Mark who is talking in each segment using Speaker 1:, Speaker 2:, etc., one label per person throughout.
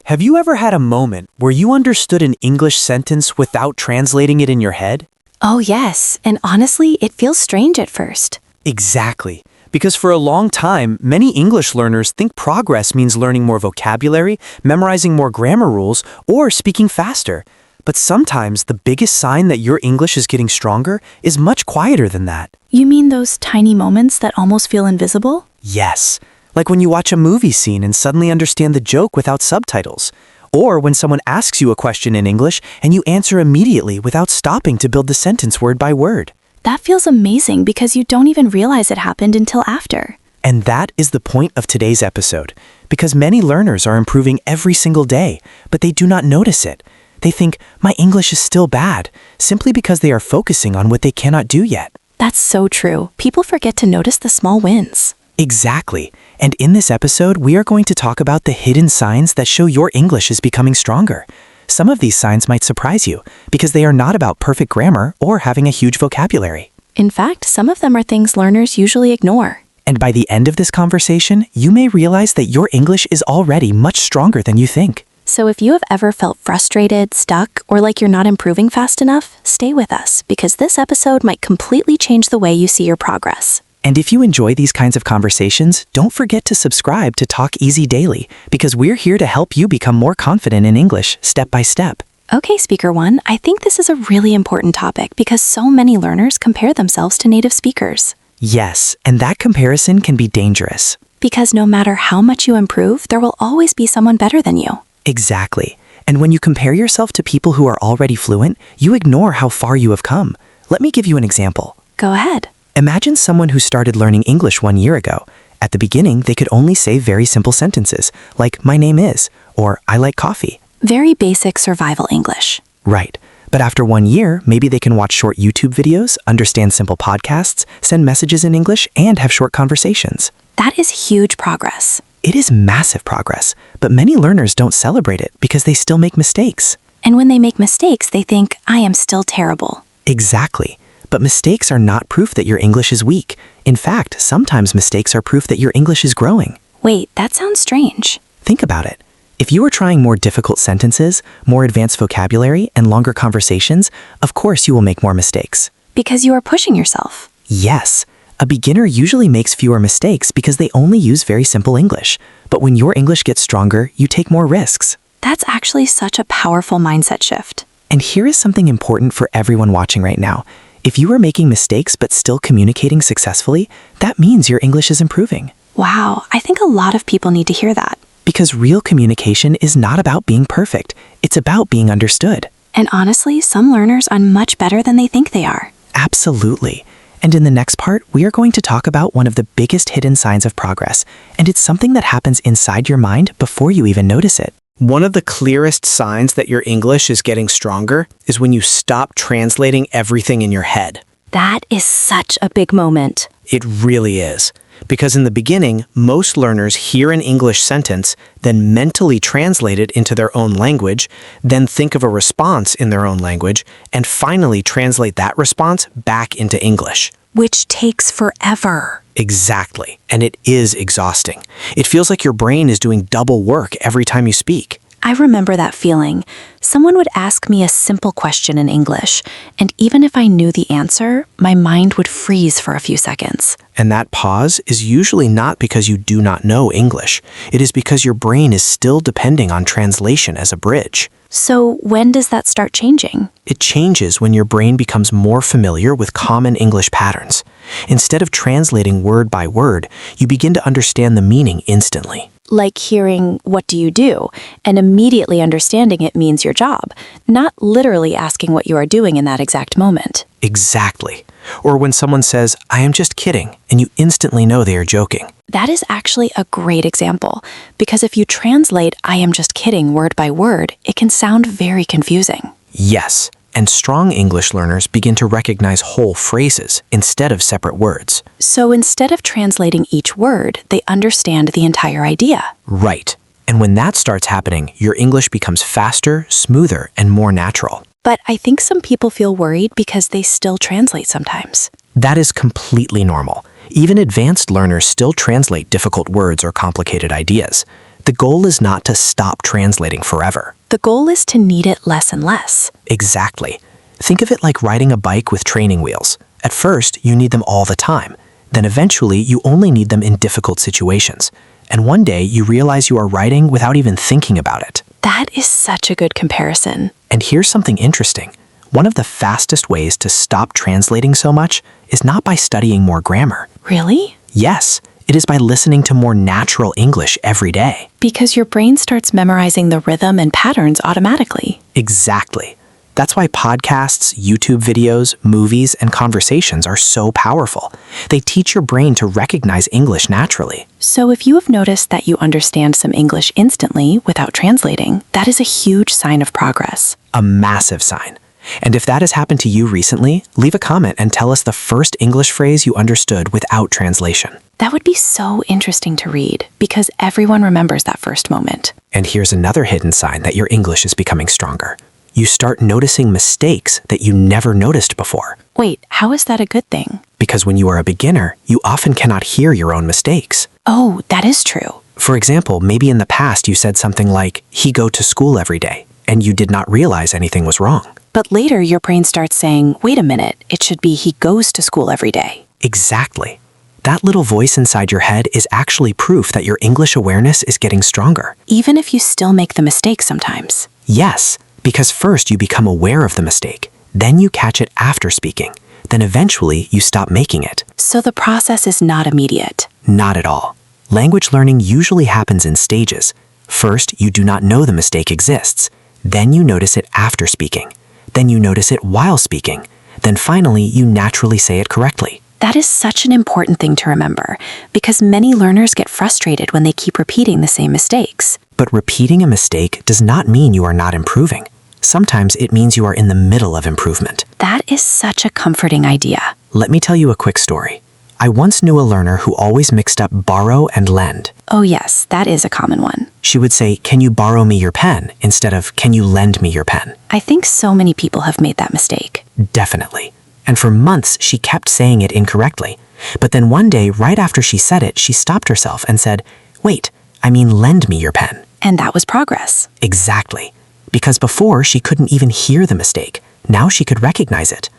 Speaker 1: Have you ever had a moment where you understood an English sentence without translating it in your head?
Speaker 2: Oh, yes, and honestly, it feels strange at first.
Speaker 1: Exactly. Because for a long time, many English learners think progress means learning more vocabulary, memorizing more grammar rules, or speaking faster. But sometimes the biggest sign that your English is getting stronger is much quieter than that.
Speaker 2: You mean those tiny moments that almost feel invisible?
Speaker 1: Yes. Like when you watch a movie scene and suddenly understand the joke without subtitles. Or when someone asks you a question in English and you answer immediately without stopping to build the sentence word by word.
Speaker 2: That feels amazing because you don't even realize it happened until after.
Speaker 1: And that is the point of today's episode. Because many learners are improving every single day, but they do not notice it. They think, my English is still bad, simply because they are focusing on what they cannot do yet.
Speaker 2: That's so true. People forget to notice the small wins.
Speaker 1: Exactly. And in this episode, we are going to talk about the hidden signs that show your English is becoming stronger. Some of these signs might surprise you because they are not about perfect grammar or having a huge vocabulary.
Speaker 2: In fact, some of them are things learners usually ignore.
Speaker 1: And by the end of this conversation, you may realize that your English is already much stronger than you think.
Speaker 2: So if you have ever felt frustrated, stuck, or like you're not improving fast enough, stay with us because this episode might completely change the way you see your progress.
Speaker 1: And if you enjoy these kinds of conversations, don't forget to subscribe to Talk Easy Daily, because we're here to help you become more confident in English step by step.
Speaker 2: Okay, Speaker One, I think this is a really important topic because so many learners compare themselves to native speakers.
Speaker 1: Yes, and that comparison can be dangerous.
Speaker 2: Because no matter how much you improve, there will always be someone better than you.
Speaker 1: Exactly. And when you compare yourself to people who are already fluent, you ignore how far you have come. Let me give you an example.
Speaker 2: Go ahead.
Speaker 1: Imagine someone who started learning English 1 year ago. At the beginning, they could only say very simple sentences, like, my name is, or I like coffee.
Speaker 2: Very basic survival English.
Speaker 1: Right. But after 1 year, maybe they can watch short YouTube videos, understand simple podcasts, send messages in English, and have short conversations.
Speaker 2: That is huge progress.
Speaker 1: It is massive progress, but many learners don't celebrate it because they still make mistakes.
Speaker 2: And when they make mistakes, they think, I am still terrible.
Speaker 1: Exactly. But mistakes are not proof that your English is weak. In fact, sometimes mistakes are proof that your English is growing.
Speaker 2: Wait, that sounds strange.
Speaker 1: Think about it. If you are trying more difficult sentences, more advanced vocabulary, and longer conversations, of course you will make more mistakes.
Speaker 2: Because you are pushing yourself.
Speaker 1: Yes. A beginner usually makes fewer mistakes because they only use very simple English. But when your English gets stronger, you take more risks.
Speaker 2: That's actually such a powerful mindset shift.
Speaker 1: And here is something important for everyone watching right now. If you are making mistakes but still communicating successfully, that means your English is improving.
Speaker 2: Wow, I think a lot of people need to hear that.
Speaker 1: Because real communication is not about being perfect. It's about being understood.
Speaker 2: And honestly, some learners are much better than they think they are.
Speaker 1: Absolutely. And in the next part, we are going to talk about one of the biggest hidden signs of progress. And it's something that happens inside your mind before you even notice it. One of the clearest signs that your English is getting stronger is when you stop translating everything in your head.
Speaker 2: That is such a big moment.
Speaker 1: It really is. Because in the beginning, most learners hear an English sentence, then mentally translate it into their own language, then think of a response in their own language, and finally translate that response back into English.
Speaker 2: Which takes forever.
Speaker 1: Exactly. And it is exhausting. It feels like your brain is doing double work every time you speak.
Speaker 2: I remember that feeling. Someone would ask me a simple question in English, and even if I knew the answer, my mind would freeze for a few seconds.
Speaker 1: And that pause is usually not because you do not know English. It is because your brain is still depending on translation as a bridge.
Speaker 2: So when does that start changing?
Speaker 1: It changes when your brain becomes more familiar with common English patterns. Instead of translating word by word, you begin to understand the meaning instantly.
Speaker 2: Like hearing, what do you do? And immediately understanding it means your job, not literally asking what you are doing in that exact moment.
Speaker 1: Exactly. Or when someone says, I am just kidding, and you instantly know they are joking.
Speaker 2: That is actually a great example, because if you translate I am just kidding word by word, it can sound very confusing.
Speaker 1: Yes, and strong English learners begin to recognize whole phrases instead of separate words.
Speaker 2: So instead of translating each word, they understand the entire idea.
Speaker 1: Right. And when that starts happening, your English becomes faster, smoother, and more natural.
Speaker 2: But I think some people feel worried because they still translate sometimes.
Speaker 1: That is completely normal. Even advanced learners still translate difficult words or complicated ideas. The goal is not to stop translating forever.
Speaker 2: The goal is to need it less and less.
Speaker 1: Exactly. Think of it like riding a bike with training wheels. At first, you need them all the time. Then eventually, you only need them in difficult situations. And one day, you realize you are riding without even thinking about it.
Speaker 2: That is such a good comparison.
Speaker 1: And here's something interesting. One of the fastest ways to stop translating so much is not by studying more grammar.
Speaker 2: Really?
Speaker 1: Yes, it is by listening to more natural English every day.
Speaker 2: Because your brain starts memorizing the rhythm and patterns automatically.
Speaker 1: Exactly. That's why podcasts, YouTube videos, movies, and conversations are so powerful. They teach your brain to recognize English naturally.
Speaker 2: So if you have noticed that you understand some English instantly without translating, that is a huge sign of progress.
Speaker 1: A massive sign. And if that has happened to you recently, leave a comment and tell us the first English phrase you understood without translation.
Speaker 2: That would be so interesting to read, because everyone remembers that first moment.
Speaker 1: And here's another hidden sign that your English is becoming stronger. You start noticing mistakes that you never noticed before.
Speaker 2: Wait, how is that a good thing?
Speaker 1: Because when you are a beginner, you often cannot hear your own mistakes.
Speaker 2: Oh, that is true.
Speaker 1: For example, maybe in the past you said something like, "He go to school every day," and you did not realize anything was wrong.
Speaker 2: But later your brain starts saying, wait a minute, it should be he goes to school every day.
Speaker 1: Exactly. That little voice inside your head is actually proof that your English awareness is getting stronger.
Speaker 2: Even if you still make the mistake sometimes.
Speaker 1: Yes, because first you become aware of the mistake, then you catch it after speaking, then eventually you stop making it.
Speaker 2: So the process is not immediate.
Speaker 1: Not at all. Language learning usually happens in stages. First, you do not know the mistake exists. Then you notice it after speaking. Then you notice it while speaking. Then finally, you naturally say it correctly.
Speaker 2: That is such an important thing to remember, because many learners get frustrated when they keep repeating the same mistakes.
Speaker 1: But repeating a mistake does not mean you are not improving. Sometimes it means you are in the middle of improvement.
Speaker 2: That is such a comforting idea.
Speaker 1: Let me tell you a quick story. I once knew a learner who always mixed up borrow and lend.
Speaker 2: Oh yes, that is a common one.
Speaker 1: She would say, "Can you borrow me your pen?" instead of, "Can you lend me your pen?"
Speaker 2: I think so many people have made that mistake.
Speaker 1: Definitely. And for months, she kept saying it incorrectly. But then one day, right after she said it, she stopped herself and said, "Wait, I mean lend me your pen."
Speaker 2: And that was progress.
Speaker 1: Exactly. Because before, she couldn't even hear the mistake. Now she could recognize it.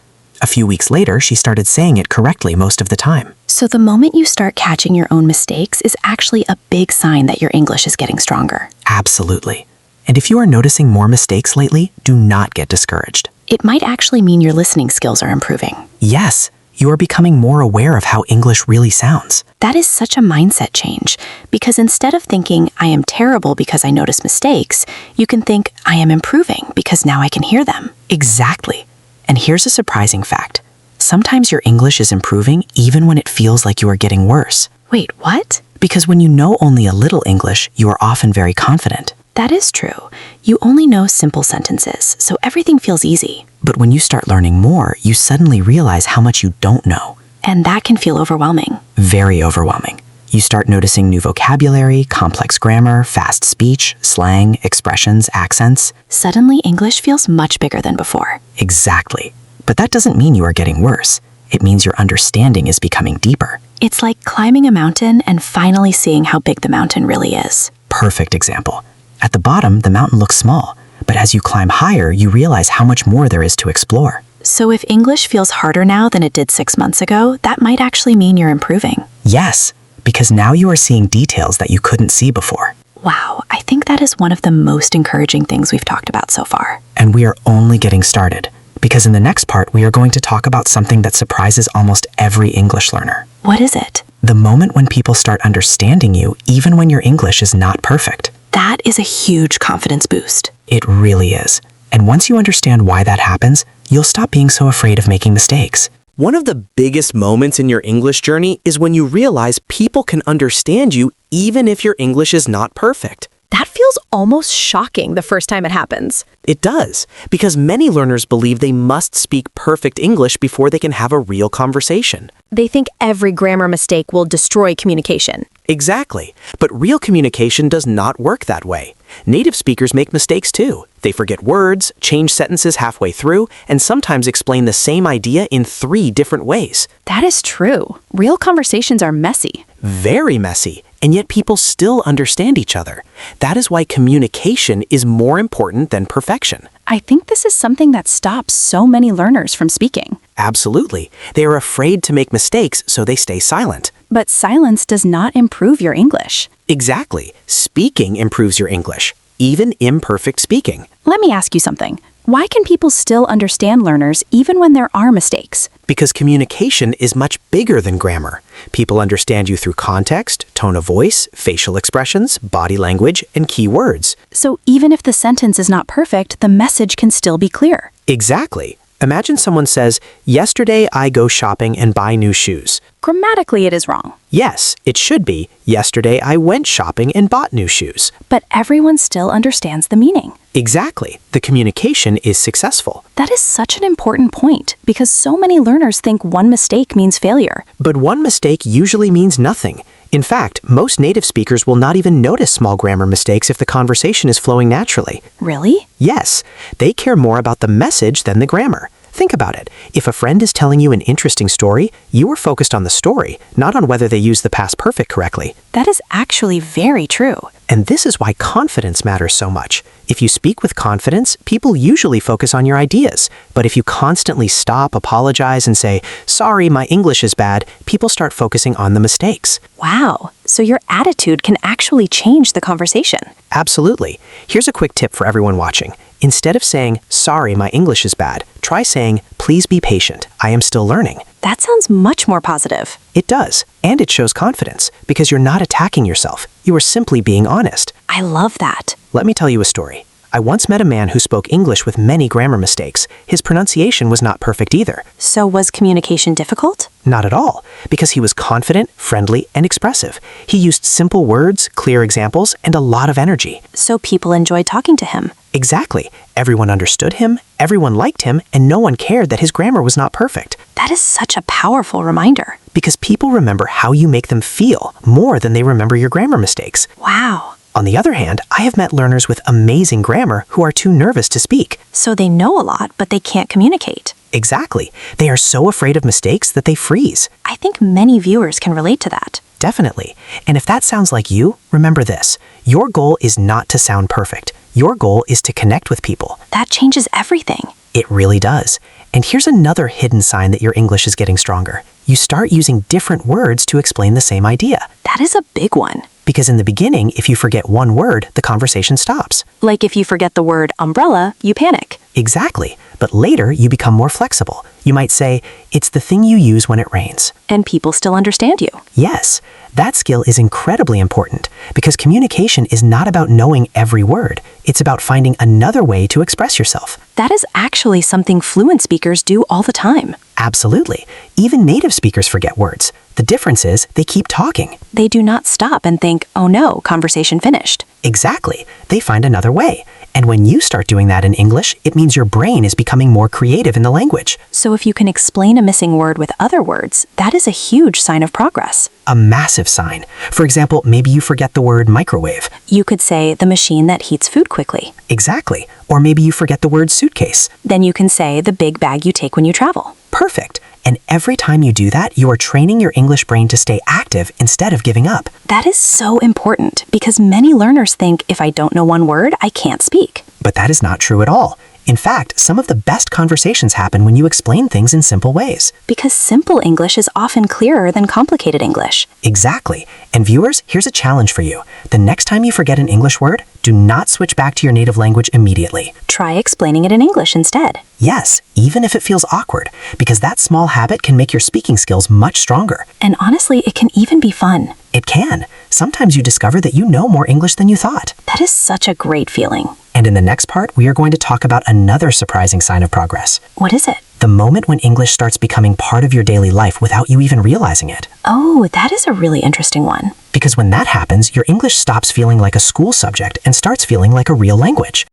Speaker 1: A few weeks later, she started saying it correctly most of the time.
Speaker 2: So the moment you start catching your own mistakes is actually a big sign that your English is getting stronger.
Speaker 1: Absolutely. And if you are noticing more mistakes lately, do not get discouraged.
Speaker 2: It might actually mean your listening skills are improving.
Speaker 1: Yes, you are becoming more aware of how English really sounds.
Speaker 2: That is such a mindset change, because instead of thinking, I am terrible because I notice mistakes, you can think, I am improving because now I can hear them.
Speaker 1: Exactly. And here's a surprising fact. Sometimes your English is improving even when it feels like you are getting worse.
Speaker 2: Wait, what?
Speaker 1: Because when you know only a little English, you are often very confident.
Speaker 2: That is true. You only know simple sentences, so everything feels easy.
Speaker 1: But when you start learning more, you suddenly realize how much you don't know.
Speaker 2: And that can feel overwhelming.
Speaker 1: Very overwhelming. You start noticing new vocabulary, complex grammar, fast speech, slang, expressions, accents.
Speaker 2: Suddenly, English feels much bigger than before.
Speaker 1: Exactly. But that doesn't mean you are getting worse. It means your understanding is becoming deeper.
Speaker 2: It's like climbing a mountain and finally seeing how big the mountain really is.
Speaker 1: Perfect example. At the bottom, the mountain looks small, but as you climb higher, you realize how much more there is to explore.
Speaker 2: So if English feels harder now than it did 6 months ago, that might actually mean you're improving.
Speaker 1: Yes, because now you are seeing details that you couldn't see before.
Speaker 2: Wow, I think that is one of the most encouraging things we've talked about so far.
Speaker 1: And we are only getting started, because in the next part, we are going to talk about something that surprises almost every English learner.
Speaker 2: What is it?
Speaker 1: The moment when people start understanding you, even when your English is not perfect.
Speaker 2: That is a huge confidence boost.
Speaker 1: It really is. And once you understand why that happens, you'll stop being so afraid of making mistakes.
Speaker 3: One of the biggest moments in your English journey is when you realize people can understand you even if your English is not perfect.
Speaker 4: That feels almost shocking the first time it happens.
Speaker 3: It does, because many learners believe they must speak perfect English before they can have a real conversation.
Speaker 4: They think every grammar mistake will destroy communication.
Speaker 3: Exactly, but real communication does not work that way. Native speakers make mistakes too. They forget words, change sentences halfway through, and sometimes explain the same idea in 3 different ways.
Speaker 4: That is true. Real conversations are messy.
Speaker 3: Very messy, and yet people still understand each other. That is why communication is more important than perfection.
Speaker 2: I think this is something that stops so many learners from speaking.
Speaker 3: Absolutely. They are afraid to make mistakes, so they stay silent.
Speaker 2: But silence does not improve your English.
Speaker 3: Exactly. Speaking improves your English, even imperfect speaking.
Speaker 2: Let me ask you something. Why can people still understand learners even when there are mistakes?
Speaker 3: Because communication is much bigger than grammar. People understand you through context, tone of voice, facial expressions, body language, and key words.
Speaker 2: So even if the sentence is not perfect, the message can still be clear.
Speaker 3: Exactly. Imagine someone says, "Yesterday I go shopping and buy new shoes."
Speaker 2: Grammatically, it is wrong.
Speaker 3: Yes, it should be, "Yesterday I went shopping and bought new shoes."
Speaker 2: But everyone still understands the meaning.
Speaker 3: Exactly. The communication is successful.
Speaker 2: That is such an important point because so many learners think one mistake means failure.
Speaker 3: But one mistake usually means nothing. In fact, most native speakers will not even notice small grammar mistakes if the conversation is flowing naturally.
Speaker 2: Really?
Speaker 3: Yes, they care more about the message than the grammar. Think about it. If a friend is telling you an interesting story, you are focused on the story, not on whether they use the past perfect correctly.
Speaker 2: That is actually very true.
Speaker 3: And this is why confidence matters so much. If you speak with confidence, people usually focus on your ideas. But if you constantly stop, apologize, and say, "Sorry, my English is bad," people start focusing on the mistakes.
Speaker 2: Wow. So your attitude can actually change the conversation.
Speaker 3: Absolutely. Here's a quick tip for everyone watching. Instead of saying, "Sorry, my English is bad," try saying, "Please be patient. I am still learning."
Speaker 2: That sounds much more positive.
Speaker 3: It does, and it shows confidence, because you're not attacking yourself. You are simply being honest.
Speaker 2: I love that.
Speaker 3: Let me tell you a story. I once met a man who spoke English with many grammar mistakes. His pronunciation was not perfect either.
Speaker 2: So was communication difficult?
Speaker 3: Not at all, because he was confident, friendly, and expressive. He used simple words, clear examples, and a lot of energy.
Speaker 2: So people enjoyed talking to him.
Speaker 3: Exactly. Everyone understood him, everyone liked him, and no one cared that his grammar was not perfect.
Speaker 2: That is such a powerful reminder.
Speaker 3: Because people remember how you make them feel more than they remember your grammar mistakes.
Speaker 2: Wow.
Speaker 3: On the other hand, I have met learners with amazing grammar who are too nervous to speak.
Speaker 2: So they know a lot, but they can't communicate.
Speaker 3: Exactly. They are so afraid of mistakes that they freeze.
Speaker 2: I think many viewers can relate to that.
Speaker 3: Definitely. And if that sounds like you, remember this. Your goal is not to sound perfect. Your goal is to connect with people.
Speaker 2: That changes everything.
Speaker 3: It really does. And here's another hidden sign that your English is getting stronger. You start using different words to explain the same idea.
Speaker 2: That is a big one.
Speaker 3: Because in the beginning, if you forget one word, the conversation stops.
Speaker 2: Like if you forget the word umbrella, you panic.
Speaker 3: Exactly. But later, you become more flexible. You might say, "It's the thing you use when it rains."
Speaker 2: And people still understand you.
Speaker 3: Yes, that skill is incredibly important because communication is not about knowing every word. It's about finding another way to express yourself.
Speaker 2: That is actually something fluent speakers do all the time.
Speaker 3: Absolutely. Even native speakers forget words. The difference is they keep talking.
Speaker 2: They do not stop and think, "Oh no, conversation finished."
Speaker 3: Exactly. They find another way. And when you start doing that in English, it means your brain is becoming more creative in the language.
Speaker 2: So if you can explain a missing word with other words, that is a huge sign of progress.
Speaker 3: A massive sign. For example, maybe you forget the word microwave.
Speaker 2: You could say the machine that heats food quickly.
Speaker 3: Exactly. Or maybe you forget the word suitcase.
Speaker 2: Then you can say the big bag you take when you travel.
Speaker 3: Perfect. And every time you do that, you are training your English brain to stay active instead of giving up.
Speaker 2: That is so important because many learners think if I don't know one word, I can't speak.
Speaker 3: But that is not true at all. In fact, some of the best conversations happen when you explain things in simple ways.
Speaker 2: Because simple English is often clearer than complicated English.
Speaker 3: Exactly. And viewers, here's a challenge for you. The next time you forget an English word, do not switch back to your native language immediately.
Speaker 2: Try explaining it in English instead.
Speaker 3: Yes, even if it feels awkward, because that small habit can make your speaking skills much stronger.
Speaker 2: And honestly, it can even be fun.
Speaker 3: It can. Sometimes you discover that you know more English than you thought.
Speaker 2: That is such a great feeling.
Speaker 3: And in the next part, we are going to talk about another surprising sign of progress.
Speaker 2: What is it?
Speaker 3: The moment when English starts becoming part of your daily life without you even realizing it.
Speaker 2: Oh, that is a really interesting one.
Speaker 3: Because when that happens, your English stops feeling like a school subject and starts feeling like a real language.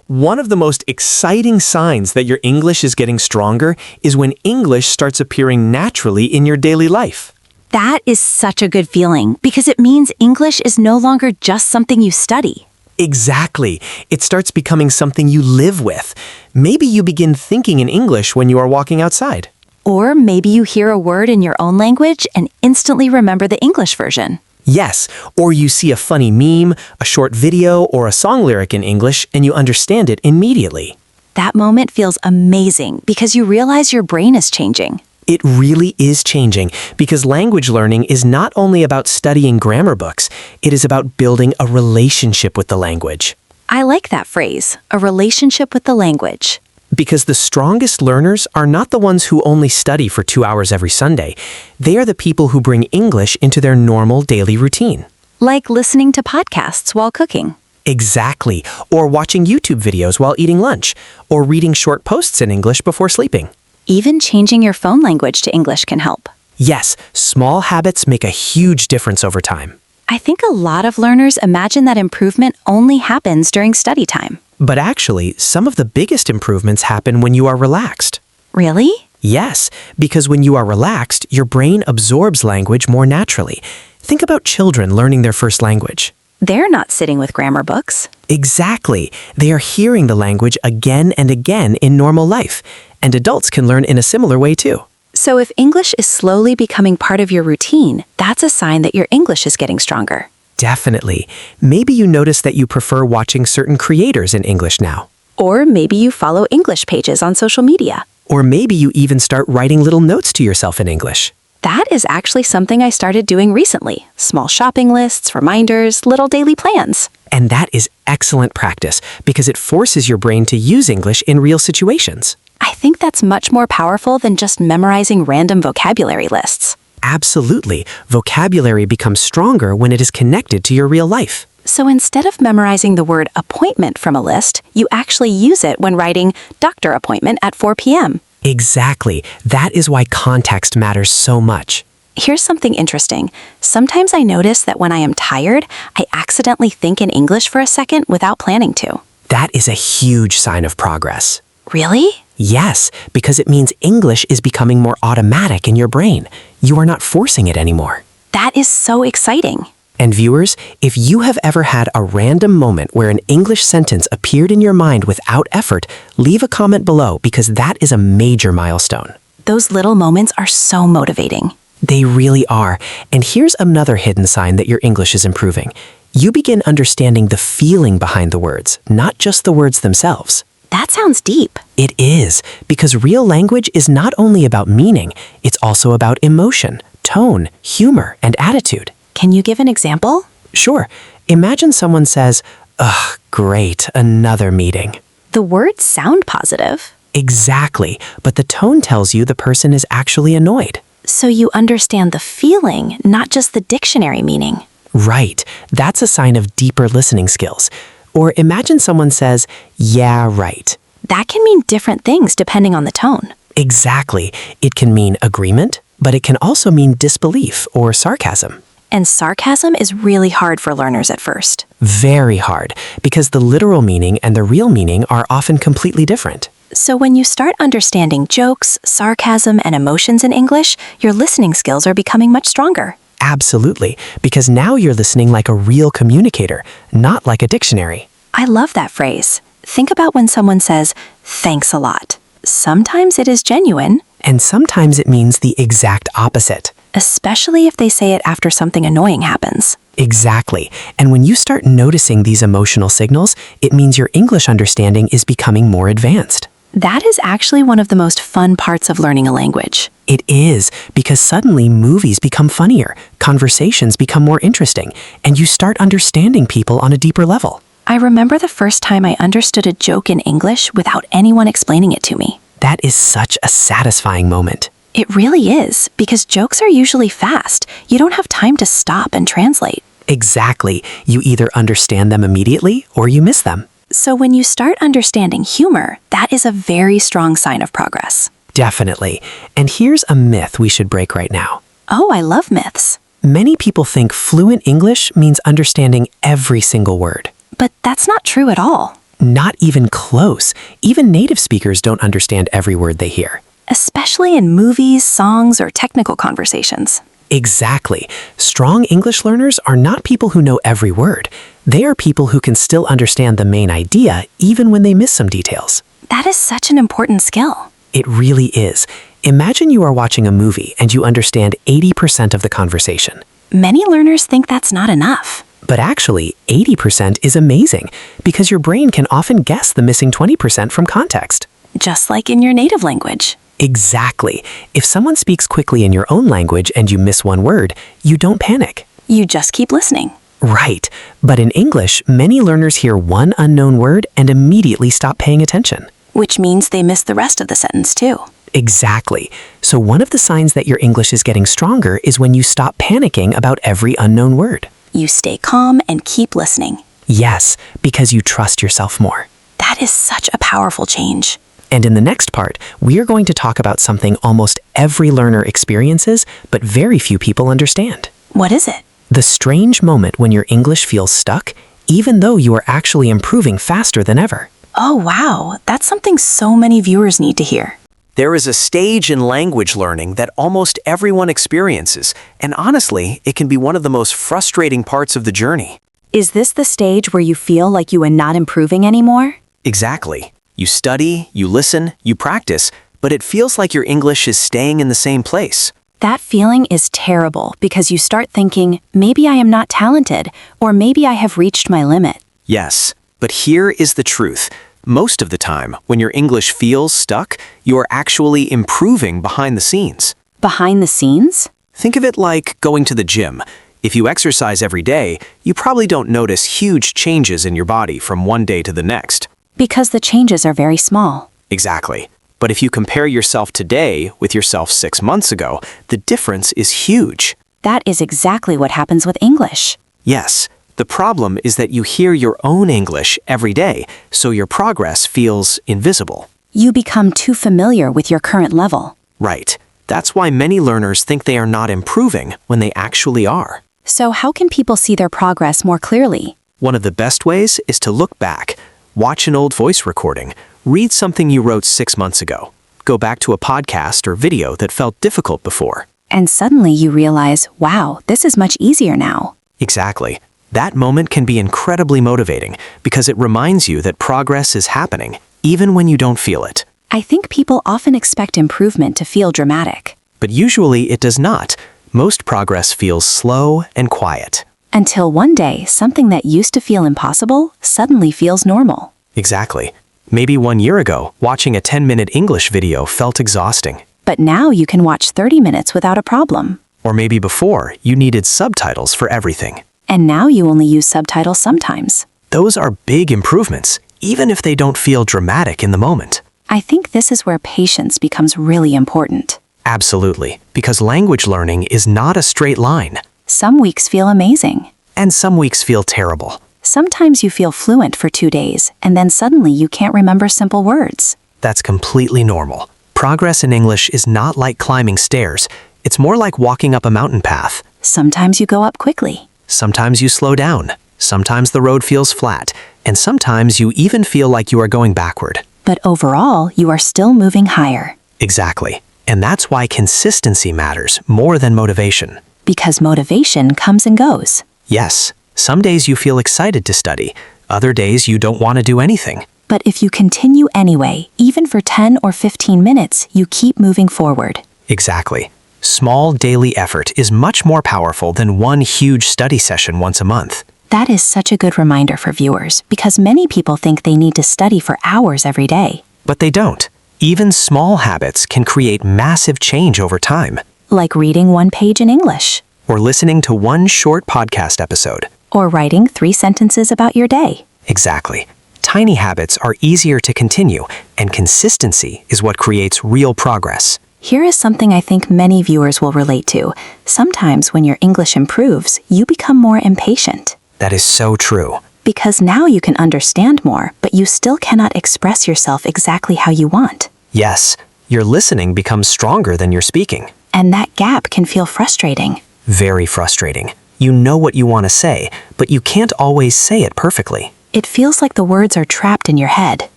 Speaker 1: One of the most exciting signs that your English is getting stronger is when English starts appearing naturally in your daily life.
Speaker 2: That is such a good feeling because it means English is no longer just something you study.
Speaker 1: Exactly. It starts becoming something you live with. Maybe you begin thinking in English when you are walking outside.
Speaker 2: Or maybe you hear a word in your own language and instantly remember the English version.
Speaker 1: Yes, or you see a funny meme, a short video, or a song lyric in English and you understand it immediately.
Speaker 2: That moment feels amazing because you realize your brain is changing.
Speaker 1: It really is changing because language learning is not only about studying grammar books, it is about building a relationship with the language.
Speaker 2: I like that phrase, a relationship with the language.
Speaker 1: Because the strongest learners are not the ones who only study for 2 hours every Sunday. They are the people who bring English into their normal daily routine.
Speaker 2: Like listening to podcasts while cooking.
Speaker 1: Exactly. Or watching YouTube videos while eating lunch. Or reading short posts in English before sleeping.
Speaker 2: Even changing your phone language to English can help.
Speaker 1: Yes, small habits make a huge difference over time.
Speaker 2: I think a lot of learners imagine that improvement only happens during study time.
Speaker 1: But actually, some of the biggest improvements happen when you are relaxed.
Speaker 2: Really?
Speaker 1: Yes, because when you are relaxed, your brain absorbs language more naturally. Think about children learning their first language.
Speaker 2: They're not sitting with grammar books.
Speaker 1: Exactly. They are hearing the language again and again in normal life. And adults can learn in a similar way too.
Speaker 2: So if English is slowly becoming part of your routine, that's a sign that your English is getting stronger.
Speaker 1: Definitely. Maybe you notice that you prefer watching certain creators in English now.
Speaker 2: Or maybe you follow English pages on social media.
Speaker 1: Or maybe you even start writing little notes to yourself in English.
Speaker 2: That is actually something I started doing recently. Small shopping lists, reminders, little daily plans.
Speaker 1: And that is excellent practice because it forces your brain to use English in real situations.
Speaker 2: I think that's much more powerful than just memorizing random vocabulary lists.
Speaker 1: Absolutely. Vocabulary becomes stronger when it is connected to your real life.
Speaker 2: So instead of memorizing the word appointment from a list, you actually use it when writing doctor appointment at 4 p.m.
Speaker 1: Exactly. That is why context matters so much.
Speaker 2: Here's something interesting. Sometimes I notice that when I am tired, I accidentally think in English for a second without planning to.
Speaker 1: That is a huge sign of progress.
Speaker 2: Really?
Speaker 1: Yes, because it means English is becoming more automatic in your brain. You are not forcing it anymore.
Speaker 2: That is so exciting.
Speaker 1: And viewers, if you have ever had a random moment where an English sentence appeared in your mind without effort, leave a comment below because that is a major milestone.
Speaker 2: Those little moments are so motivating.
Speaker 1: They really are. And here's another hidden sign that your English is improving. You begin understanding the feeling behind the words, not just the words themselves.
Speaker 2: That sounds deep.
Speaker 1: It is, because real language is not only about meaning, it's also about emotion, tone, humor, and attitude.
Speaker 2: Can you give an example?
Speaker 1: Sure. Imagine someone says, "Ugh, great, another meeting."
Speaker 2: The words sound positive.
Speaker 1: Exactly, but the tone tells you the person is actually annoyed.
Speaker 2: So you understand the feeling, not just the dictionary meaning.
Speaker 1: Right, that's a sign of deeper listening skills. Or imagine someone says, "Yeah, right."
Speaker 2: That can mean different things depending on the tone.
Speaker 1: Exactly. It can mean agreement, but it can also mean disbelief or sarcasm.
Speaker 2: And sarcasm is really hard for learners at first.
Speaker 1: Very hard, because the literal meaning and the real meaning are often completely different.
Speaker 2: So when you start understanding jokes, sarcasm, and emotions in English, your listening skills are becoming much stronger.
Speaker 1: Absolutely, because now you're listening like a real communicator, not like a dictionary.
Speaker 2: I love that phrase. Think about when someone says, "Thanks a lot." Sometimes it is genuine,
Speaker 1: And sometimes it means the exact opposite.
Speaker 2: especially if they say it after something annoying happens.
Speaker 1: Exactly. And when you start noticing these emotional signals, it means your English understanding is becoming more advanced.
Speaker 2: That is actually one of the most fun parts of learning a language.
Speaker 1: It is, because suddenly movies become funnier, conversations become more interesting, and you start understanding people on a deeper level.
Speaker 2: I remember the first time I understood a joke in English without anyone explaining it to me.
Speaker 1: That is such a satisfying moment.
Speaker 2: It really is, because jokes are usually fast. You don't have time to stop and translate.
Speaker 1: Exactly. You either understand them immediately or you miss them.
Speaker 2: So when you start understanding humor, that is a very strong sign of progress.
Speaker 1: Definitely. And here's a myth we should break right now.
Speaker 2: Oh, I love myths.
Speaker 1: Many people think fluent English means understanding every single word.
Speaker 2: But that's not true at all.
Speaker 1: Not even close. Even native speakers don't understand every word they hear.
Speaker 2: Especially in movies, songs, or technical conversations.
Speaker 1: Exactly. Strong English learners are not people who know every word. They are people who can still understand the main idea even when they miss some details.
Speaker 2: That is such an important skill.
Speaker 1: It really is. Imagine you are watching a movie and you understand 80% of the conversation.
Speaker 2: Many learners think that's not enough.
Speaker 1: But actually, 80% is amazing because your brain can often guess the missing 20% from context.
Speaker 2: Just like in your native language.
Speaker 1: Exactly. If someone speaks quickly in your own language and you miss one word, you don't panic.
Speaker 2: You just keep listening.
Speaker 1: Right. But in English, many learners hear one unknown word and immediately stop paying attention.
Speaker 2: Which means they miss the rest of the sentence too.
Speaker 1: Exactly. So one of the signs that your English is getting stronger is when you stop panicking about every unknown word.
Speaker 2: You stay calm and keep listening.
Speaker 1: Yes, because you trust yourself more.
Speaker 2: That is such a powerful change.
Speaker 1: And in the next part, we are going to talk about something almost every learner experiences, but very few people understand.
Speaker 2: What is it?
Speaker 1: The strange moment when your English feels stuck, even though you are actually improving faster than ever.
Speaker 2: Oh wow, that's something so many viewers need to hear.
Speaker 3: There is a stage in language learning that almost everyone experiences, and honestly, it can be one of the most frustrating parts of the journey.
Speaker 4: Is this the stage where you feel like you are not improving anymore?
Speaker 3: Exactly. You study, you listen, you practice, but it feels like your English is staying in the same place.
Speaker 2: That feeling is terrible because you start thinking, maybe I am not talented, or maybe I have reached my limit.
Speaker 3: Yes, but here is the truth. Most of the time, when your English feels stuck, you are actually improving behind the scenes.
Speaker 2: Behind the scenes?
Speaker 3: Think of it like going to the gym. If you exercise every day, you probably don't notice huge changes in your body from one day to the next.
Speaker 2: Because the changes are very small.
Speaker 3: Exactly. But if you compare yourself today with yourself 6 months ago, the difference is huge.
Speaker 2: That is exactly what happens with English.
Speaker 3: Yes. The problem is that you hear your own English every day, so your progress feels invisible.
Speaker 2: You become too familiar with your current level.
Speaker 3: Right. That's why many learners think they are not improving when they actually are.
Speaker 2: So how can people see their progress more clearly?
Speaker 3: One of the best ways is to look back, watch an old voice recording, read something you wrote 6 months ago, go back to a podcast or video that felt difficult before.
Speaker 2: And suddenly you realize, wow, this is much easier now.
Speaker 3: Exactly. That moment can be incredibly motivating because it reminds you that progress is happening, even when you don't feel it.
Speaker 2: I think people often expect improvement to feel dramatic.
Speaker 3: But usually it does not. Most progress feels slow and quiet.
Speaker 2: Until one day, something that used to feel impossible suddenly feels normal.
Speaker 3: Exactly. Maybe 1 year ago, watching a 10-minute English video felt exhausting.
Speaker 2: But now you can watch 30 minutes without a problem.
Speaker 3: Or maybe before, you needed subtitles for everything.
Speaker 2: And now you only use subtitles sometimes.
Speaker 3: Those are big improvements, even if they don't feel dramatic in the moment.
Speaker 2: I think this is where patience becomes really important.
Speaker 3: Absolutely, because language learning is not a straight line.
Speaker 2: Some weeks feel amazing.
Speaker 3: And some weeks feel terrible.
Speaker 2: Sometimes you feel fluent for 2 days, and then suddenly you can't remember simple words.
Speaker 3: That's completely normal. Progress in English is not like climbing stairs. It's more like walking up a mountain path.
Speaker 2: Sometimes you go up quickly.
Speaker 3: Sometimes you slow down. Sometimes the road feels flat. And sometimes you even feel like you are going backward.
Speaker 2: But overall, you are still moving higher.
Speaker 3: Exactly. And that's why consistency matters more than motivation.
Speaker 2: Because motivation comes and goes.
Speaker 3: Yes, some days you feel excited to study. Other days you don't want to do anything.
Speaker 2: But if you continue anyway, even for 10 or 15 minutes, you keep moving forward.
Speaker 3: Exactly. Small daily effort is much more powerful than one huge study session once a month.
Speaker 2: That is such a good reminder for viewers because many people think they need to study for hours every day.
Speaker 3: But they don't. Even small habits can create massive change over time.
Speaker 2: Like reading 1 page in English.
Speaker 3: Or listening to one short podcast episode.
Speaker 2: Or writing 3 sentences about your day.
Speaker 3: Exactly. Tiny habits are easier to continue, and consistency is what creates real progress.
Speaker 2: Here is something I think many viewers will relate to. Sometimes when your English improves, you become more impatient.
Speaker 3: That is so true.
Speaker 2: Because now you can understand more, but you still cannot express yourself exactly how you want.
Speaker 3: Yes, your listening becomes stronger than your speaking.
Speaker 2: And that gap can feel frustrating.
Speaker 3: Very frustrating. You know what you want to say, but you can't always say it perfectly.
Speaker 2: It feels like the words are trapped in your head.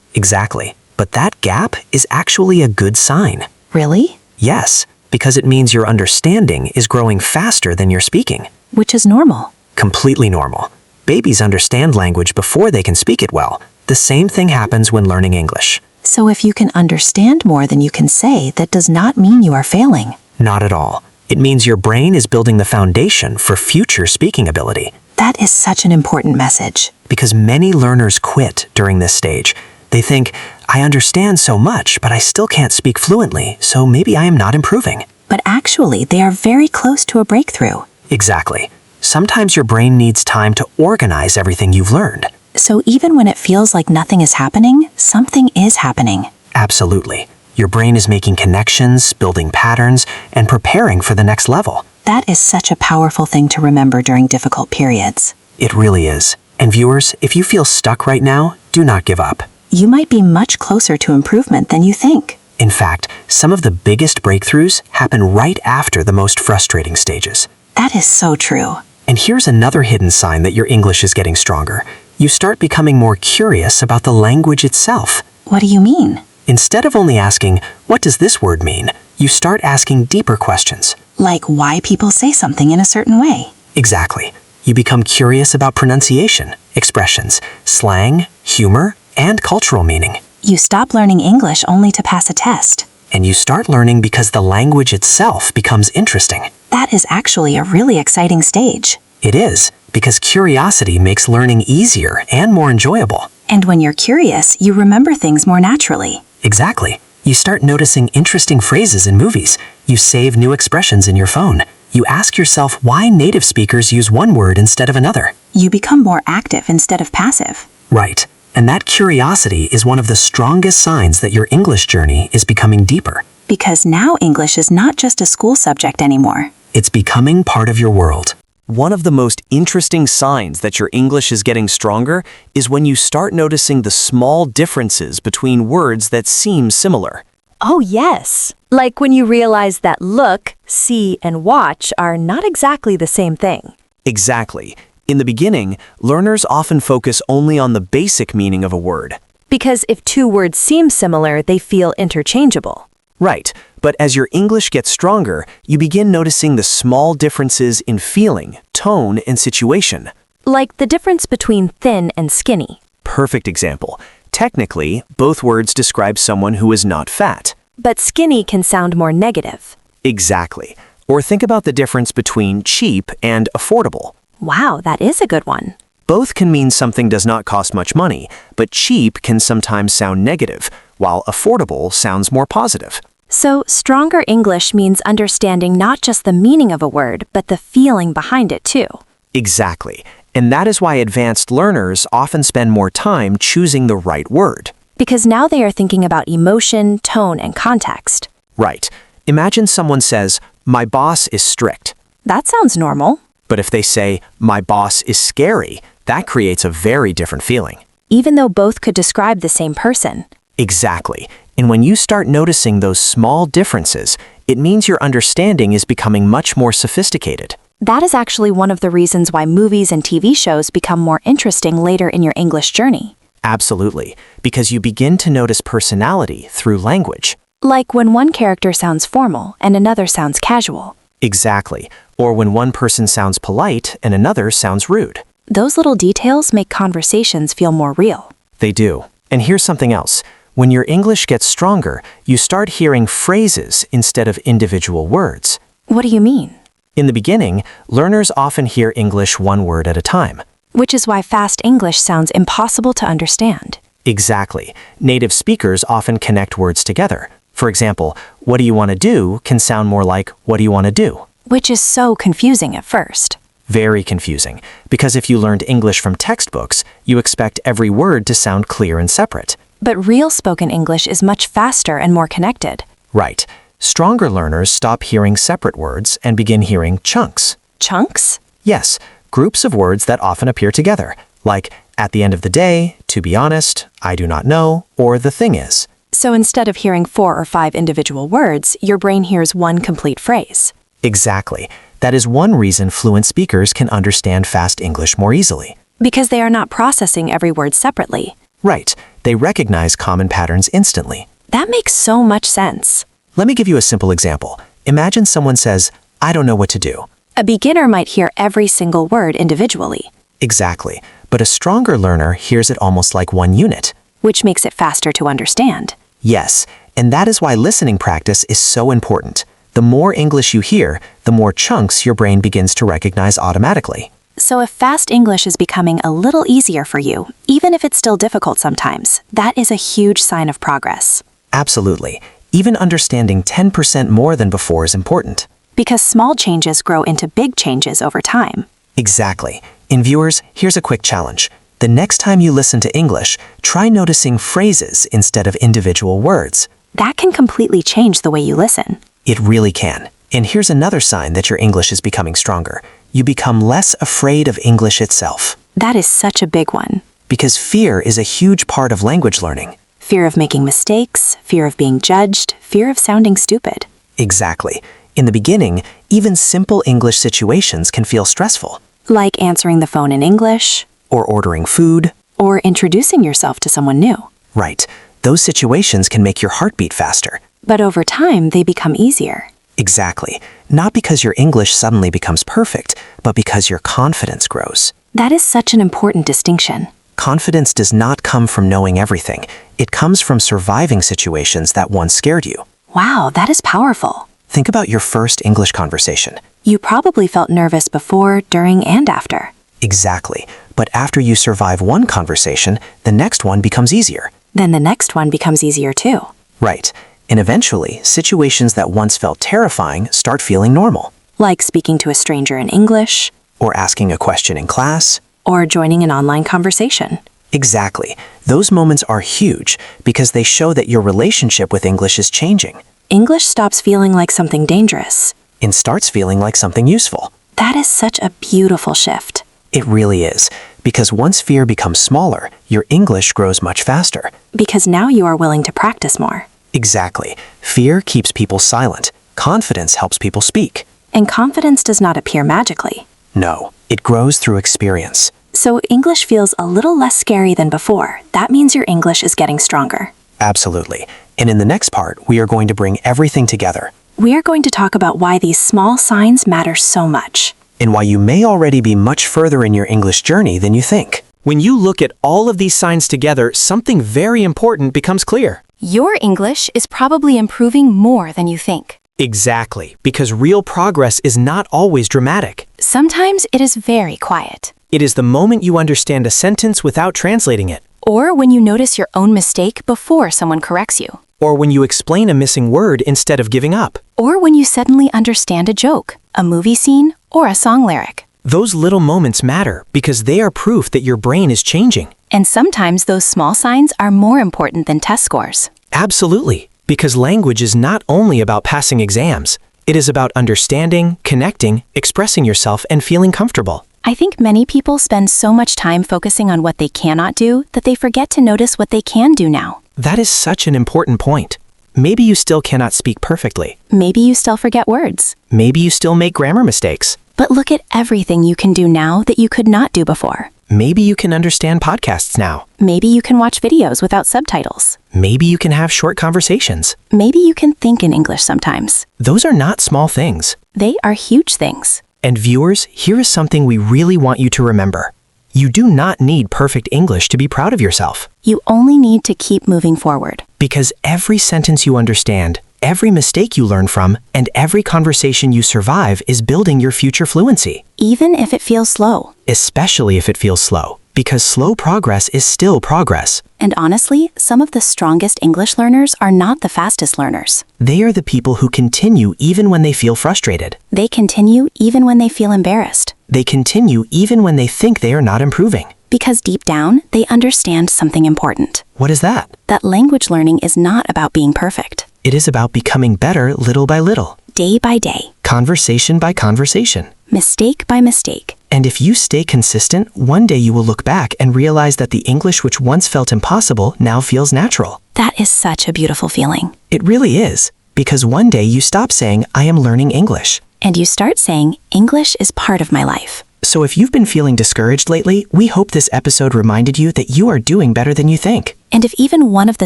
Speaker 3: Exactly. But that gap is actually a good sign.
Speaker 2: Really?
Speaker 3: Yes, because it means your understanding is growing faster than your speaking.
Speaker 2: Which is normal.
Speaker 3: Completely normal. Babies understand language before they can speak it well. The same thing happens when learning English.
Speaker 2: So if you can understand more than you can say, that does not mean you are failing.
Speaker 3: Not at all. It means your brain is building the foundation for future speaking ability.
Speaker 2: That is such an important message.
Speaker 3: Because many learners quit during this stage. They think, I understand so much, but I still can't speak fluently, so maybe I am not improving.
Speaker 2: But actually, they are very close to a breakthrough.
Speaker 3: Exactly. Sometimes your brain needs time to organize everything you've learned.
Speaker 2: So even when it feels like nothing is happening, something is happening.
Speaker 3: Absolutely. Your brain is making connections, building patterns, and preparing for the next level.
Speaker 2: That is such a powerful thing to remember during difficult periods.
Speaker 3: It really is. And viewers, if you feel stuck right now, do not give up.
Speaker 2: You might be much closer to improvement than you think.
Speaker 3: In fact, some of the biggest breakthroughs happen right after the most frustrating stages.
Speaker 2: That is so true.
Speaker 3: And here's another hidden sign that your English is getting stronger. You start becoming more curious about the language itself.
Speaker 2: What do you mean?
Speaker 3: Instead of only asking, what does this word mean? You start asking deeper questions.
Speaker 2: Like why people say something in a certain way.
Speaker 3: Exactly. You become curious about pronunciation, expressions, slang, humor, and cultural meaning.
Speaker 2: You stop learning English only to pass a test.
Speaker 3: And you start learning because the language itself becomes interesting.
Speaker 2: That is actually a really exciting stage.
Speaker 3: It is, because curiosity makes learning easier and more enjoyable.
Speaker 2: And when you're curious, you remember things more naturally.
Speaker 3: Exactly. You start noticing interesting phrases in movies. You save new expressions in your phone. You ask yourself why native speakers use one word instead of another.
Speaker 2: You become more active instead of passive.
Speaker 3: Right. And that curiosity is one of the strongest signs that your English journey is becoming deeper.
Speaker 2: Because now English is not just a school subject anymore.
Speaker 3: It's becoming part of your world.
Speaker 1: One of the most interesting signs that your English is getting stronger is when you start noticing the small differences between words that seem similar.
Speaker 4: Oh, yes. Like when you realize that look, see, and watch are not exactly the same thing.
Speaker 1: Exactly. In the beginning, learners often focus only on the basic meaning of a word.
Speaker 4: Because if two words seem similar, they feel interchangeable.
Speaker 1: Right, but as your English gets stronger, you begin noticing the small differences in feeling, tone, and situation.
Speaker 4: Like the difference between thin and skinny.
Speaker 1: Perfect example. Technically, both words describe someone who is not fat.
Speaker 4: But skinny can sound more negative.
Speaker 1: Exactly. Or think about the difference between cheap and affordable.
Speaker 4: Wow, that is a good one.
Speaker 1: Both can mean something does not cost much money, but cheap can sometimes sound negative, while affordable sounds more positive.
Speaker 4: So, stronger English means understanding not just the meaning of a word, but the feeling behind it too.
Speaker 1: Exactly. And that is why advanced learners often spend more time choosing the right word.
Speaker 4: Because now they are thinking about emotion, tone, and context.
Speaker 1: Right. Imagine someone says, "My boss is strict."
Speaker 4: That sounds normal.
Speaker 1: But if they say, "My boss is scary," that creates a very different feeling.
Speaker 4: Even though both could describe the same person.
Speaker 1: Exactly. And when you start noticing those small differences, it means your understanding is becoming much more sophisticated.
Speaker 4: That is actually one of the reasons why movies and TV shows become more interesting later in your English journey.
Speaker 1: Absolutely. Because you begin to notice personality through language.
Speaker 4: Like when one character sounds formal and another sounds casual.
Speaker 1: Exactly. Or when one person sounds polite and another sounds rude.
Speaker 4: Those little details make conversations feel more real.
Speaker 1: They do. And here's something else. When your English gets stronger, you start hearing phrases instead of individual words.
Speaker 4: What do you mean?
Speaker 1: In the beginning, learners often hear English one word at a time.
Speaker 4: Which is why fast English sounds impossible to understand.
Speaker 1: Exactly. Native speakers often connect words together. For example, "What do you want to do?" can sound more like "What do you want to do?"
Speaker 4: Which is so confusing at first.
Speaker 1: Very confusing, because if you learned English from textbooks, you expect every word to sound clear and separate.
Speaker 4: But real spoken English is much faster and more connected.
Speaker 1: Right. Stronger learners stop hearing separate words and begin hearing chunks.
Speaker 4: Chunks?
Speaker 1: Yes, groups of words that often appear together, like "at the end of the day," "to be honest," "I do not know," or "the thing is."
Speaker 4: So instead of hearing 4 or 5 individual words, your brain hears one complete phrase.
Speaker 1: Exactly. That is one reason fluent speakers can understand fast English more easily.
Speaker 4: Because they are not processing every word separately.
Speaker 1: Right. They recognize common patterns instantly.
Speaker 4: That makes so much sense.
Speaker 1: Let me give you a simple example. Imagine someone says, "I don't know what to do."
Speaker 4: A beginner might hear every single word individually.
Speaker 1: Exactly. But a stronger learner hears it almost like one unit.
Speaker 4: Which makes it faster to understand.
Speaker 1: Yes, and that is why listening practice is so important.
Speaker 3: The more English you hear, the more chunks your brain begins to recognize automatically.
Speaker 2: So if fast English is becoming a little easier for you, even if it's still difficult sometimes, that is a huge sign of progress.
Speaker 3: Absolutely. Even understanding 10% more than before is important.
Speaker 2: Because small changes grow into big changes over time.
Speaker 3: Exactly. And viewers, here's a quick challenge. The next time you listen to English, try noticing phrases instead of individual words.
Speaker 2: That can completely change the way you listen.
Speaker 3: It really can. And here's another sign that your English is becoming stronger. You become less afraid of English itself.
Speaker 2: That is such a big one.
Speaker 3: Because fear is a huge part of language learning.
Speaker 2: Fear of making mistakes, fear of being judged, fear of sounding stupid.
Speaker 3: Exactly. In the beginning, even simple English situations can feel stressful.
Speaker 2: Like answering the phone in English.
Speaker 3: Or ordering food.
Speaker 2: Or introducing yourself to someone new.
Speaker 3: Right. Those situations can make your heart beat faster.
Speaker 2: But over time, they become easier.
Speaker 3: Exactly. Not because your English suddenly becomes perfect, but because your confidence grows.
Speaker 2: That is such an important distinction.
Speaker 3: Confidence does not come from knowing everything. It comes from surviving situations that once scared you.
Speaker 2: Wow, that is powerful.
Speaker 3: Think about your first English conversation.
Speaker 2: You probably felt nervous before, during, and after.
Speaker 3: Exactly. But after you survive one conversation, the next one becomes easier.
Speaker 2: Then the next one becomes easier too.
Speaker 3: Right. And eventually, situations that once felt terrifying start feeling normal.
Speaker 2: Like speaking to a stranger in English.
Speaker 3: Or asking a question in class.
Speaker 2: Or joining an online conversation.
Speaker 3: Exactly. Those moments are huge because they show that your relationship with English is changing.
Speaker 2: English stops feeling like something dangerous.
Speaker 3: And starts feeling like something useful.
Speaker 2: That is such a beautiful shift.
Speaker 3: It really is. Because once fear becomes smaller, your English grows much faster.
Speaker 2: Because now you are willing to practice more.
Speaker 3: Exactly. Fear keeps people silent. Confidence helps people speak.
Speaker 2: And confidence does not appear magically.
Speaker 3: No, it grows through experience.
Speaker 2: So English feels a little less scary than before. That means your English is getting stronger.
Speaker 3: Absolutely. And in the next part, we are going to bring everything together.
Speaker 2: We are going to talk about why these small signs matter so much.
Speaker 3: And why you may already be much further in your English journey than you think.
Speaker 1: When you look at all of these signs together, something very important becomes clear.
Speaker 5: Your English is probably improving more than you think.
Speaker 1: Exactly, because real progress is not always dramatic.
Speaker 5: Sometimes it is very quiet.
Speaker 1: It is the moment you understand a sentence without translating it.
Speaker 5: Or when you notice your own mistake before someone corrects you.
Speaker 1: Or when you explain a missing word instead of giving up.
Speaker 5: Or when you suddenly understand a joke, a movie scene, or a song lyric.
Speaker 1: Those little moments matter because they are proof that your brain is changing.
Speaker 5: And sometimes those small signs are more important than test scores.
Speaker 1: Absolutely, because language is not only about passing exams. It is about understanding, connecting, expressing yourself, and feeling comfortable.
Speaker 5: I think many people spend so much time focusing on what they cannot do that they forget to notice what they can do now.
Speaker 1: That is such an important point. Maybe you still cannot speak perfectly.
Speaker 5: Maybe you still forget words.
Speaker 1: Maybe you still make grammar mistakes.
Speaker 5: But look at everything you can do now that you could not do before.
Speaker 1: Maybe you can understand podcasts now.
Speaker 5: Maybe you can watch videos without subtitles.
Speaker 1: Maybe you can have short conversations.
Speaker 5: Maybe you can think in English sometimes.
Speaker 1: Those are not small things.
Speaker 5: They are huge things.
Speaker 1: And viewers, here is something we really want you to remember. You do not need perfect English to be proud of yourself.
Speaker 5: You only need to keep moving forward.
Speaker 1: Because every sentence you understand, every mistake you learn from, and every conversation you survive is building your future fluency.
Speaker 5: Even if it feels slow.
Speaker 1: Especially if it feels slow. Because slow progress is still progress.
Speaker 5: And honestly, some of the strongest English learners are not the fastest learners.
Speaker 1: They are the people who continue even when they feel frustrated.
Speaker 5: They continue even when they feel embarrassed.
Speaker 1: They continue even when they think they are not improving.
Speaker 5: Because deep down, they understand something important.
Speaker 1: What is that?
Speaker 5: That language learning is not about being perfect.
Speaker 1: It is about becoming better little by little.
Speaker 5: Day by day.
Speaker 1: Conversation by conversation.
Speaker 5: Mistake by mistake.
Speaker 1: And if you stay consistent, one day you will look back and realize that the English which once felt impossible now feels natural.
Speaker 5: That is such a beautiful feeling.
Speaker 1: It really is. Because one day you stop saying, I am learning English.
Speaker 5: And you start saying, English is part of my life.
Speaker 1: So if you've been feeling discouraged lately, we hope this episode reminded you that you are doing better than you think.
Speaker 5: And if even one of the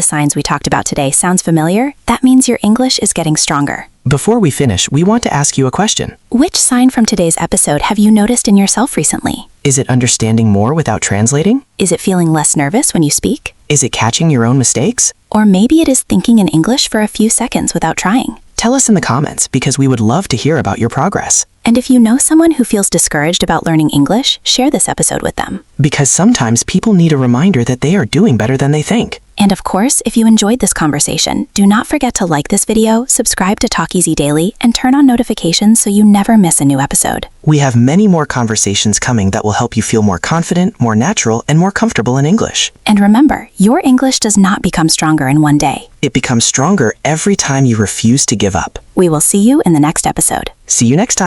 Speaker 5: signs we talked about today sounds familiar, that means your English is getting stronger.
Speaker 3: Before we finish, we want to ask you a question.
Speaker 5: Which sign from today's episode have you noticed in yourself recently?
Speaker 3: Is it understanding more without translating?
Speaker 5: Is it feeling less nervous when you speak?
Speaker 3: Is it catching your own mistakes?
Speaker 5: Or maybe it is thinking in English for a few seconds without trying.
Speaker 1: Tell us in the comments because we would love to hear about your progress.
Speaker 5: And if you know someone who feels discouraged about learning English, share this episode with them.
Speaker 1: Because sometimes people need a reminder that they are doing better than they think.
Speaker 5: And of course, if you enjoyed this conversation, do not forget to like this video, subscribe to Talk Easy Daily, and turn on notifications so you never miss a new episode.
Speaker 1: We have many more conversations coming that will help you feel more confident, more natural, and more comfortable in English.
Speaker 5: And remember, your English does not become stronger in one day.
Speaker 1: It becomes stronger every time you refuse to give up.
Speaker 5: We will see you in the next episode.
Speaker 1: See you next time.